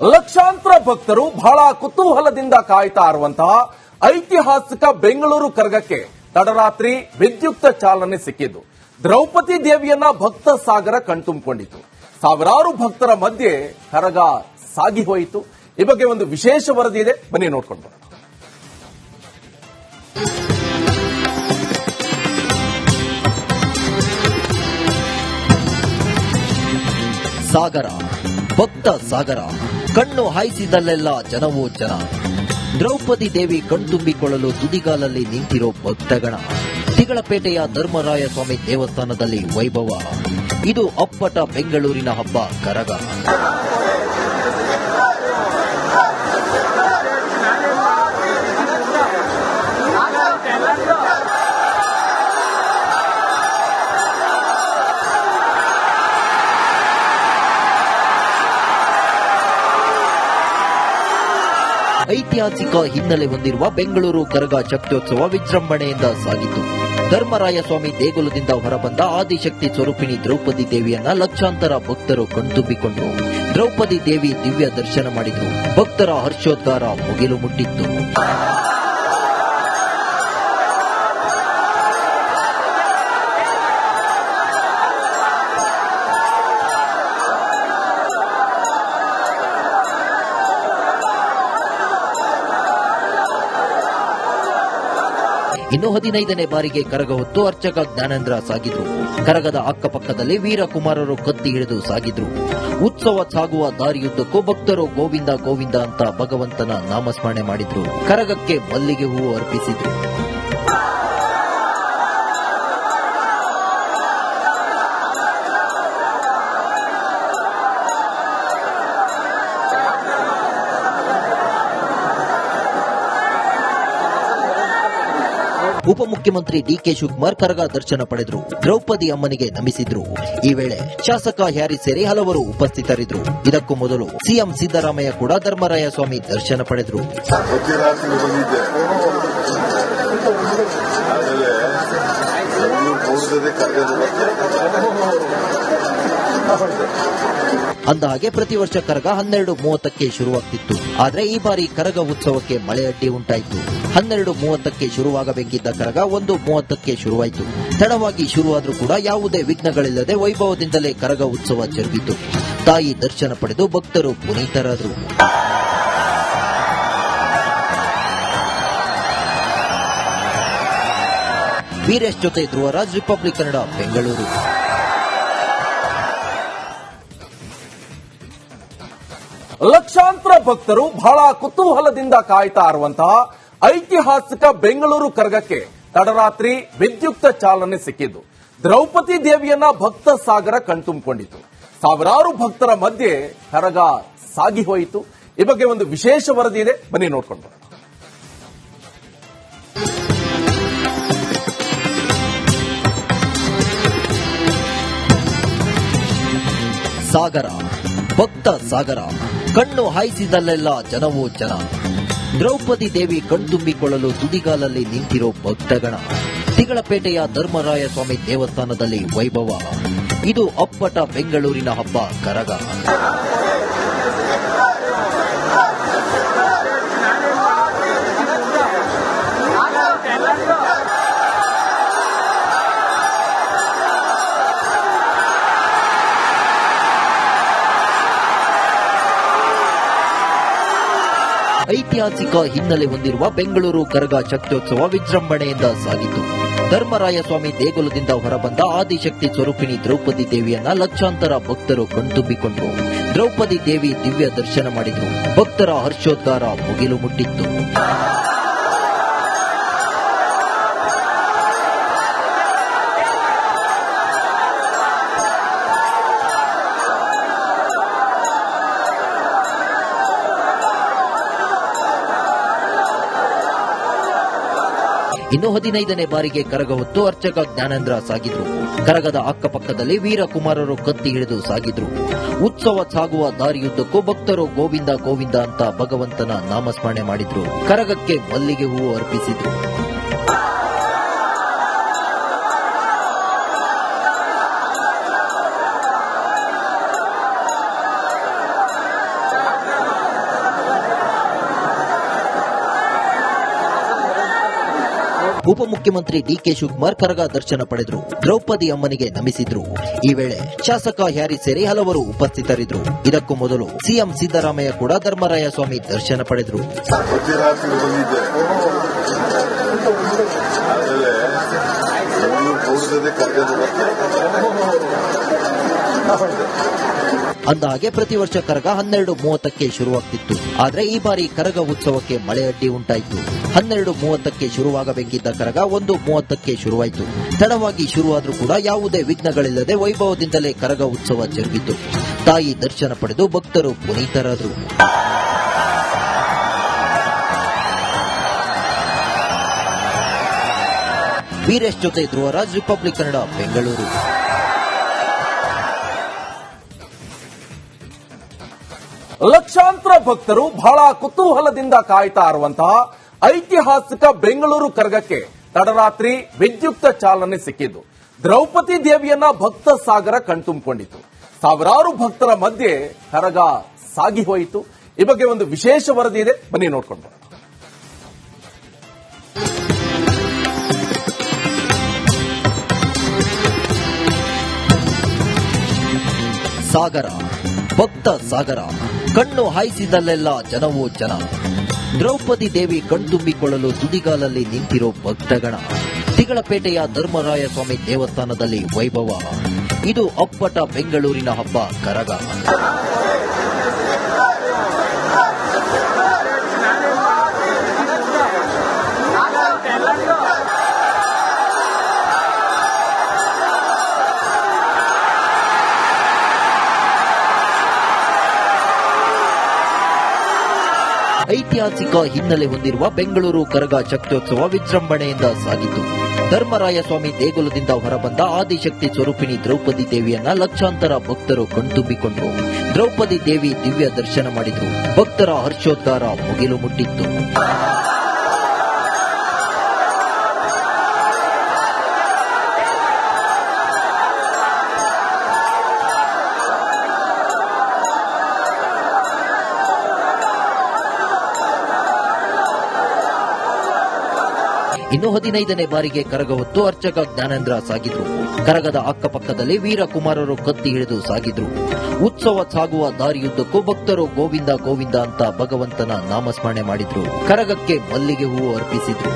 ಲಕ್ಷಾಂತರ ಭಕ್ತರು ಬಹಳ ಕುತೂಹಲದಿಂದ ಕಾಯ್ತಾ ಇರುವಂತಹ ಐತಿಹಾಸಿಕ ಬೆಂಗಳೂರು ಕರಗಕ್ಕೆ ತಡರಾತ್ರಿ ವಿದ್ಯುಕ್ತ ಚಾಲನೆ ಸಿಕ್ಕಿದ್ದು ದ್ರೌಪದಿ ದೇವಿಯನ್ನ ಭಕ್ತ ಸಾಗರ ಕಣ್ತುಂಬಿಕೊಂಡಿತು. ಸಾವಿರಾರು ಭಕ್ತರ ಮಧ್ಯೆ ಕರಗ ಸಾಗಿ ಹೋಯಿತು. ಈ ಬಗ್ಗೆ ಒಂದು ವಿಶೇಷ ವರದಿ ಇದೆ, ಬನ್ನಿ ನೋಡ್ಕೊಂಡು ಬರೋಣ. ಸಾಗರ, ಭಕ್ತ ಸಾಗರ, ಕಣ್ಣು ಹಾಯಿಸಿದಲ್ಲೆಲ್ಲ ಜನವೋ ಜನ. ದ್ರೌಪದಿ ದೇವಿ ಕಣ್ತುಂಬಿಕೊಳ್ಳಲು ತುದಿಗಾಲಲ್ಲಿ ನಿಂತಿರೋ ಭಕ್ತಗಣ. ತಿಗಳಪೇಟೆಯ ಧರ್ಮರಾಯ ಸ್ವಾಮಿ ದೇವಸ್ಥಾನದಲ್ಲಿ ವೈಭವ. ಇದು ಅಪ್ಪಟ ಬೆಂಗಳೂರಿನ ಹಬ್ಬ ಕರಗ. ಐತಿಹಾಸಿಕ ಹಿನ್ನೆಲೆ ಹೊಂದಿರುವ ಬೆಂಗಳೂರು ಕರಗ ಶಕ್ತ್ಯೋತ್ಸವ ವಿಜೃಂಭಣೆಯಿಂದ ಸಾಗಿತು. ಧರ್ಮರಾಯ ಸ್ವಾಮಿ ದೇಗುಲದಿಂದ ಹೊರಬಂದ ಆದಿಶಕ್ತಿ ಸ್ವರೂಪಿಣಿ ದ್ರೌಪದಿ ದೇವಿಯನ್ನ ಲಕ್ಷಾಂತರ ಭಕ್ತರು ಕಣ್ತುಂಬಿಕೊಂಡರು. ದ್ರೌಪದಿ ದೇವಿ ದಿವ್ಯ ದರ್ಶನ ಮಾಡಿದ್ರು. ಭಕ್ತರ ಹರ್ಷೋದ್ಗಾರ ಮುಗಿಲು ಮುಟ್ಟಿತ್ತು. ಇನ್ನು 15ನೇ ಬಾರಿಗೆ ಕರಗ ಹೊತ್ತು ಅರ್ಚಕ ಜ್ಞಾನೇಂದ್ರ ಸಾಗಿದ್ರು. ಕರಗದ ಅಕ್ಕಪಕ್ಕದಲ್ಲಿ ವೀರಕುಮಾರರು ಕತ್ತಿ ಹಿಡಿದು ಸಾಗಿದ್ರು. ಉತ್ಸವ ಸಾಗುವ ದಾರಿಯುದ್ದಕ್ಕೂ ಭಕ್ತರು ಗೋವಿಂದ ಗೋವಿಂದ ಅಂತ ಭಗವಂತನ ನಾಮಸ್ಮರಣೆ ಮಾಡಿದ್ರು. ಕರಗಕ್ಕೆ ಮಲ್ಲಿಗೆ ಹೂವು ಅರ್ಪಿಸಿದ್ರು. ಉಪಮುಖ್ಯಮಂತ್ರಿ ಡಿಕೆ ಶಿವಕುಮಾರ್ ಕರಗ ದರ್ಶನ ಪಡೆದರು. ದ್ರೌಪದಿ ಅಮ್ಮನಿಗೆ ನಮಿಸಿದ್ರು. ಈ ವೇಳೆ ಶಾಸಕ ಹ್ಯಾರಿ ಸೇರಿ ಹಲವರು ಉಪಸ್ಥಿತರಿದ್ದರು. ಇದಕ್ಕೂ ಮೊದಲು ಸಿಎಂ ಸಿದ್ದರಾಮಯ್ಯ ಕೂಡ ಧರ್ಮರಾಯ ಸ್ವಾಮಿ ದರ್ಶನ ಪಡೆದರು. ಅಂದಹಾಗೆ ಪ್ರತಿ ವರ್ಷ ಕರಗ 12:30ಕ್ಕೆ ಶುರುವಾಗ್ತಿತ್ತು. ಆದ್ರೆ ಈ ಬಾರಿ ಕರಗ ಉತ್ಸವಕ್ಕೆ ಮಳೆ ಅಡ್ಡಿ ಉಂಟಾಯಿತು. 12:30ಕ್ಕೆ ಶುರುವಾಗಬೇಕಿದ್ದ ಕರಗ 1:30ಕ್ಕೆ ಶುರುವಾಯಿತು. ತಡವಾಗಿ ಶುರುವಾದ್ರೂ ಕೂಡ ಯಾವುದೇ ವಿಘ್ನಗಳಿಲ್ಲದೆ ವೈಭವದಿಂದಲೇ ಕರಗ ಉತ್ಸವ ಜರುಗಿತು. ತಾಯಿ ದರ್ಶನ ಪಡೆದು ಭಕ್ತರು ಪುನೀತರಾದರು. ವೀರೇಶ್ ಜೊತೆ ಧ್ರುವರಾಜ್, ರಿಪಬ್ಲಿಕ್ ಕನ್ನಡ, ಬೆಂಗಳೂರು. ಲಕ್ಷಾಂತರ ಭಕ್ತರು ಬಹಳ ಕುತೂಹಲದಿಂದ ಕಾಯ್ತಾ ಇರುವಂತಹ ಐತಿಹಾಸಿಕ ಬೆಂಗಳೂರು ಕರಗಕ್ಕೆ ತಡರಾತ್ರಿ ವಿದ್ಯುಕ್ತ ಚಾಲನೆ ಸಿಕ್ಕಿದ್ದು ದ್ರೌಪದಿ ದೇವಿಯನ್ನ ಭಕ್ತ ಸಾಗರ ಕಣ್ತುಂಬಿಕೊಂಡಿತು. ಸಾವಿರಾರು ಭಕ್ತರ ಮಧ್ಯೆ ಕರಗ ಸಾಗಿ ಹೋಯಿತು. ಈ ಬಗ್ಗೆ ಒಂದು ವಿಶೇಷ ವರದಿ ಇದೆ, ಬನ್ನಿ ನೋಡ್ಕೊಂಡು ಬರೋಣ. ಸಾಗರ, ಭಕ್ತ ಸಾಗರ, ಕಣ್ಣು ಹಾಯಿಸಿದಲ್ಲೆಲ್ಲ ಜನವೋ ಜನ. ದ್ರೌಪದಿ ದೇವಿ ಕಣ್ತುಂಬಿಕೊಳ್ಳಲು ತುದಿಗಾಲಲ್ಲಿ ನಿಂತಿರೋ ಭಕ್ತಗಣ. ತಿಗಳಪೇಟೆಯ ಧರ್ಮರಾಯ ಸ್ವಾಮಿ ದೇವಸ್ಥಾನದಲ್ಲಿ ವೈಭವ. ಇದು ಅಪ್ಪಟ ಬೆಂಗಳೂರಿನ ಹಬ್ಬ ಕರಗ. ಐತಿಹಾಸಿಕ ಹಿನ್ನೆಲೆ ಹೊಂದಿರುವ ಬೆಂಗಳೂರು ಕರಗ ಶಕ್ತ್ಯೋತ್ಸವ ವಿಜೃಂಭಣೆಯಿಂದ ಸಾಗಿತು. ಧರ್ಮರಾಯ ಸ್ವಾಮಿ ದೇಗುಲದಿಂದ ಹೊರಬಂದ ಆದಿಶಕ್ತಿ ಸ್ವರೂಪಿಣಿ ದ್ರೌಪದಿ ದೇವಿಯನ್ನ ಲಕ್ಷಾಂತರ ಭಕ್ತರು ಕಣ್ತುಂಬಿಕೊಂಡರು. ದ್ರೌಪದಿ ದೇವಿ ದಿವ್ಯ ದರ್ಶನ ಮಾಡಿದ್ರು. ಭಕ್ತರ ಹರ್ಷೋದ್ಗಾರ ಮುಗಿಲು ಮುಟ್ಟಿತ್ತು. ಇನ್ನು 15ನೇ ಬಾರಿಗೆ ಕರಗ ಹೊತ್ತು ಅರ್ಚಕ ಜ್ಞಾನೇಂದ್ರ ಸಾಗಿದ್ರು. ಕರಗದ ಅಕ್ಕಪಕ್ಕದಲ್ಲಿ ವೀರಕುಮಾರರು ಕತ್ತಿ ಹಿಡಿದು ಸಾಗಿದ್ರು. ಉತ್ಸವ ಸಾಗುವ ದಾರಿಯುದ್ದಕ್ಕೂ ಭಕ್ತರು ಗೋವಿಂದ ಗೋವಿಂದ ಅಂತ ಭಗವಂತನ ನಾಮಸ್ಮರಣೆ ಮಾಡಿದ್ರು. ಕರಗಕ್ಕೆ ಮಲ್ಲಿಗೆ ಹೂವು ಅರ್ಪಿಸಿದ್ರು. ಉಪಮುಖ್ಯಮಂತ್ರಿ ಡಿಕೆ ಶಿವಕುಮಾರ್ ಕರಗ ದರ್ಶನ ಪಡೆದರು. ದ್ರೌಪದಿ ಅಮ್ಮನಿಗೆ ನಮಿಸಿದ್ರು. ಈ ವೇಳೆ ಶಾಸಕ ಹ್ಯಾರಿ ಸೇರಿ ಹಲವರು ಉಪಸ್ಥಿತರಿದ್ದರು. ಇದಕ್ಕೂ ಮೊದಲು ಸಿಎಂ ಸಿದ್ದರಾಮಯ್ಯ ಕೂಡ ಧರ್ಮರಾಯ ಸ್ವಾಮಿ ದರ್ಶನ ಪಡೆದರು. ಅಂದಹಾಗೆ ಪ್ರತಿ ವರ್ಷ ಕರಗ 12:30ಕ್ಕೆ ಶುರುವಾಗ್ತಿತ್ತು. ಆದ್ರೆ ಈ ಬಾರಿ ಕರಗ ಉತ್ಸವಕ್ಕೆ ಮಳೆ ಅಡ್ಡಿ ಉಂಟಾಯಿತು. 12:30ಕ್ಕೆ ಶುರುವಾಗಬೇಕಿದ್ದ ಕರಗ 1:30ಕ್ಕೆ ಶುರುವಾಯಿತು. ತಡವಾಗಿ ಶುರುವಾದ್ರೂ ಕೂಡ ಯಾವುದೇ ವಿಘ್ನಗಳಿಲ್ಲದೆ ವೈಭವದಿಂದಲೇ ಕರಗ ಉತ್ಸವ ಜರುಗಿತು. ತಾಯಿ ದರ್ಶನ ಪಡೆದು ಭಕ್ತರು ಪುನೀತರಾದರು. ವೀರೇಶ್ ಜೊತೆ ಧ್ರುವರಾಜ್, ರಿಪಬ್ಲಿಕ್ ಕನ್ನಡ, ಬೆಂಗಳೂರು. ಲಕ್ಷಾಂತರ ಭಕ್ತರು ಬಹಳ ಕುತೂಹಲದಿಂದ ಕಾಯ್ತಾ ಇರುವಂತಹ ಐತಿಹಾಸಿಕ ಬೆಂಗಳೂರು ಕರಗಕ್ಕೆ ತಡರಾತ್ರಿ ವಿದ್ಯುಕ್ತ ಚಾಲನೆ ಸಿಕ್ಕಿದ್ದು. ದ್ರೌಪದಿ ದೇವಿಯನ್ನ ಭಕ್ತ ಸಾಗರ ಕಣ್ತುಂಬಿಕೊಂಡಿತು. ಸಾವಿರಾರು ಭಕ್ತರ ಮಧ್ಯೆ ಕರಗ ಸಾಗಿ ಹೋಯಿತು. ಈ ಬಗ್ಗೆ ಒಂದು ವಿಶೇಷ ವರದಿ ಇದೆ, ಬನ್ನಿ ನೋಡ್ಕೊಂಡು ಬರೋಣ. ಸಾಗರ, ಭಕ್ತ ಸಾಗರ, ಕಣ್ಣು ಹಾಯಿಸಿದಲ್ಲೆಲ್ಲ ಜನವೋ ಜನ. ದ್ರೌಪದಿ ದೇವಿ ಕಣ್ತುಂಬಿಕೊಳ್ಳಲು ತುದಿಗಾಲಲ್ಲಿ ನಿಂತಿರೋ ಭಕ್ತಗಣ. ತಿಗಳಪೇಟೆಯ ಧರ್ಮರಾಯ ಸ್ವಾಮಿ ದೇವಸ್ಥಾನದಲ್ಲಿ ವೈಭವ. ಇದು ಅಪ್ಪಟ ಬೆಂಗಳೂರಿನ ಹಬ್ಬ ಕರಗ. ಐತಿಹಾಸಿಕ ಹಿನ್ನೆಲೆ ಹೊಂದಿರುವ ಬೆಂಗಳೂರು ಕರಗ ಶಕ್ತ್ಯೋತ್ಸವ ವಿಜೃಂಭಣೆಯಿಂದ ಸಾಗಿತು. ಧರ್ಮರಾಯ ಸ್ವಾಮಿ ದೇಗುಲದಿಂದ ಹೊರಬಂದ ಆದಿಶಕ್ತಿ ಸ್ವರೂಪಿಣಿ ದ್ರೌಪದಿ ದೇವಿಯನ್ನ ಲಕ್ಷಾಂತರ ಭಕ್ತರು ಕಣ್ತುಂಬಿಕೊಂಡರು. ದ್ರೌಪದಿ ದೇವಿ ದಿವ್ಯ ದರ್ಶನ ಮಾಡಿದ್ರು. ಭಕ್ತರ ಹರ್ಷೋದ್ಗಾರ ಮುಗಿಲು ಮುಟ್ಟಿತ್ತು. ಇನ್ನು 15ನೇ ಬಾರಿಗೆ ಕರಗ ಹೊತ್ತು ಅರ್ಚಕ ಜ್ಞಾನೇಂದ್ರ ಸಾಗಿದ್ರು. ಕರಗದ ಅಕ್ಕಪಕ್ಕದಲ್ಲಿ ವೀರಕುಮಾರರು ಕತ್ತಿ ಹಿಡಿದು ಸಾಗಿದ್ರು. ಉತ್ಸವ ಸಾಗುವ ದಾರಿಯುದ್ದಕ್ಕೂ ಭಕ್ತರು ಗೋವಿಂದ ಗೋವಿಂದ ಅಂತ ಭಗವಂತನ ನಾಮಸ್ಮರಣೆ ಮಾಡಿದ್ರು. ಕರಗಕ್ಕೆ ಮಲ್ಲಿಗೆ ಹೂವು ಅರ್ಪಿಸಿದ್ರು.